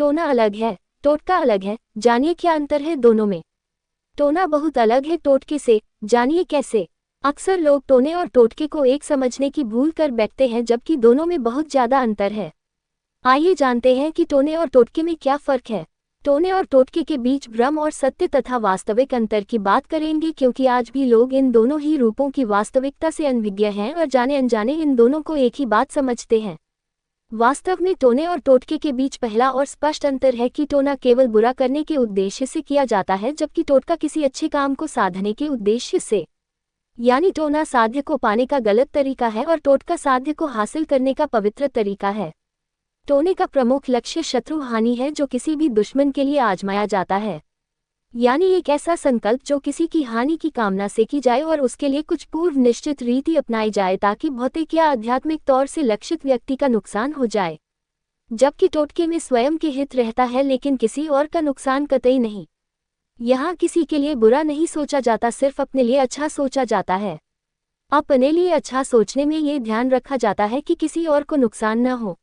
टोना अलग है, टोटका अलग है, जानिए क्या अंतर है दोनों में। टोना बहुत अलग है टोटके से, जानिए कैसे। अक्सर लोग टोने और टोटके को एक समझने की भूल कर बैठते हैं, जबकि दोनों में बहुत ज्यादा अंतर है। आइए जानते हैं कि टोने और टोटके में क्या फर्क है। टोने और टोटके के बीच भ्रम और सत्य तथा वास्तविक अंतर की बात करेंगे, क्योंकि आज भी लोग इन दोनों ही रूपों की वास्तविकता से अनभिज्ञ हैं और जाने अनजाने इन दोनों को एक ही बात समझते हैं। वास्तव में टोने और टोटके के बीच पहला और स्पष्ट अंतर है कि टोना केवल बुरा करने के उद्देश्य से किया जाता है, जबकि टोटका किसी अच्छे काम को साधने के उद्देश्य से। यानी टोना साध्य को पाने का गलत तरीका है और टोटका साध्य को हासिल करने का पवित्र तरीका है। टोने का प्रमुख लक्ष्य शत्रु हानि है, जो किसी भी दुश्मन के लिए आजमाया जाता है। यानी एक ऐसा संकल्प जो किसी की हानि की कामना से की जाए और उसके लिए कुछ पूर्व निश्चित रीति अपनाई जाए ताकि भौतिक या आध्यात्मिक तौर से लक्षित व्यक्ति का नुकसान हो जाए। जबकि टोटके में स्वयं के हित रहता है, लेकिन किसी और का नुकसान कतई नहीं। यहाँ किसी के लिए बुरा नहीं सोचा जाता, सिर्फ अपने लिए अच्छा सोचा जाता है। अपने लिए अच्छा सोचने में ये ध्यान रखा जाता है कि किसी और को नुकसान न हो,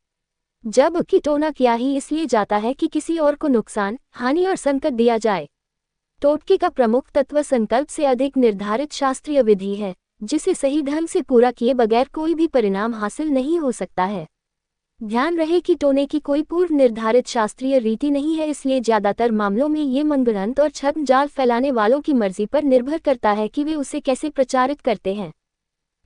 जबकि टोना किया ही इसलिए जाता है कि किसी और को नुकसान, हानि और संकट दिया जाए। टोटके का प्रमुख तत्व संकल्प से अधिक निर्धारित शास्त्रीय विधि है, जिसे सही ढंग से पूरा किए बगैर कोई भी परिणाम हासिल नहीं हो सकता है। ध्यान रहे कि टोने की कोई पूर्व निर्धारित शास्त्रीय रीति नहीं है, इसलिए ज्यादातर मामलों में ये मनगढ़ंत और छद्म जाल फैलाने वालों की मर्जी पर निर्भर करता है कि वे उसे कैसे प्रचारित करते हैं।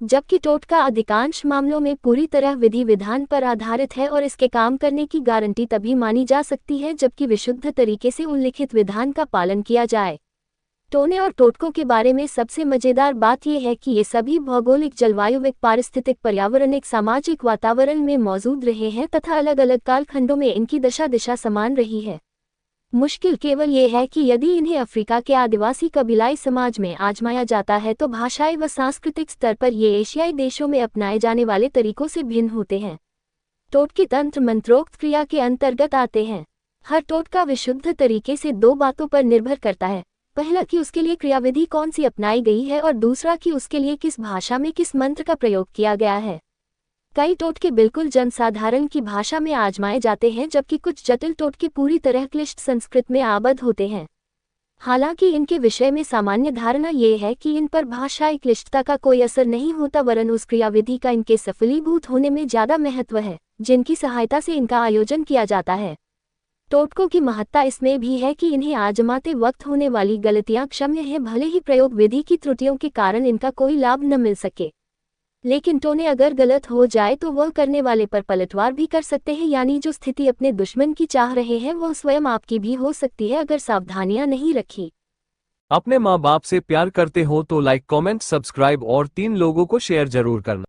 जबकि टोटका अधिकांश मामलों में पूरी तरह विधि विधान पर आधारित है और इसके काम करने की गारंटी तभी मानी जा सकती है जबकि विशुद्ध तरीके से उल्लिखित विधान का पालन किया जाए। टोने और टोटकों के बारे में सबसे मजेदार बात यह है कि ये सभी भौगोलिक, जलवायुविक, पारिस्थितिक, पर्यावरणिक, सामाजिक वातावरण में मौजूद रहे हैं तथा अलग अलग कालखंडों में इनकी दशा दिशा समान रही है। मुश्किल केवल ये है कि यदि इन्हें अफ्रीका के आदिवासी कबीलाई समाज में आजमाया जाता है तो भाषाई व सांस्कृतिक स्तर पर ये एशियाई देशों में अपनाए जाने वाले तरीकों से भिन्न होते हैं। टोटके तंत्र मंत्रोक्त क्रिया के अंतर्गत आते हैं। हर टोटका विशुद्ध तरीके से दो बातों पर निर्भर करता है। पहला कि उसके लिए क्रियाविधि कौन सी अपनाई गई है और दूसरा कि उसके लिए किस भाषा में किस मंत्र का प्रयोग किया गया है। कई टोटके बिल्कुल जनसाधारण की भाषा में आजमाए जाते हैं, जबकि कुछ जटिल टोटके पूरी तरह क्लिष्ट संस्कृत में आबद्ध होते हैं। हालांकि इनके विषय में सामान्य धारणा ये है कि इन पर भाषाई क्लिष्टता का कोई असर नहीं होता, वरन उस क्रियाविधि का इनके सफलीभूत होने में ज्यादा महत्व है जिनकी सहायता से इनका आयोजन किया जाता है। टोटकों की महत्ता इसमें भी है कि इन्हें आजमाते वक्त होने वाली गलतियां क्षम्य है, भले ही प्रयोग विधि की त्रुटियों के कारण इनका कोई लाभ न मिल सके। लेकिन टोने अगर गलत हो जाए तो वह करने वाले पर पलटवार भी कर सकते हैं, यानी जो स्थिति अपने दुश्मन की चाह रहे हैं वह स्वयं आपकी भी हो सकती है अगर सावधानियां नहीं रखी। अपने माँ बाप से प्यार करते हो तो लाइक, कमेंट, सब्सक्राइब और 3 लोगों को शेयर जरूर करना।